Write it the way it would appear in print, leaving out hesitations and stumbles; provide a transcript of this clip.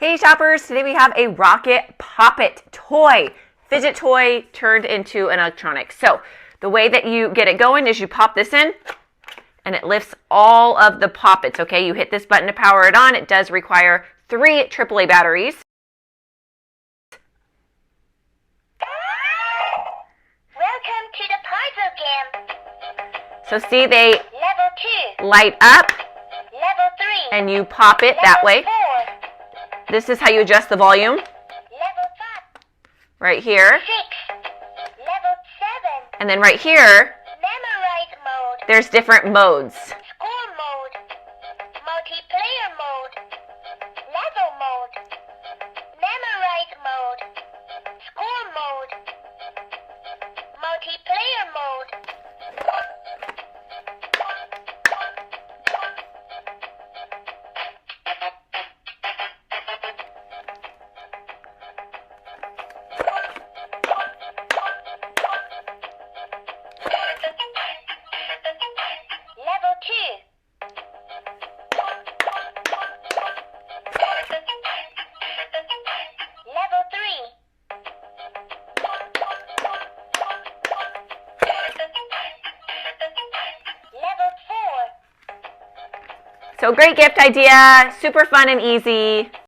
Hey shoppers, today we have a rocket poppet toy, fidget toy turned into an electronic. So the way that you get it going is you pop this in and it lifts all of the poppets, okay? You hit this button to power it on. It does require 3 AAA batteries. Welcome to the puzzle game. So see, they Level 2. light up Level 3. and you pop it that way. 4. This is how you adjust the volume, Level 5. right here. 6. Level 7. And then right here, Memorize mode. there's different modes. Score mode. Multiplayer mode. Level mode. Memorize mode. Score mode. Multiplayer mode. Level 2. Level 3. Level 4. So great gift idea, super fun and easy.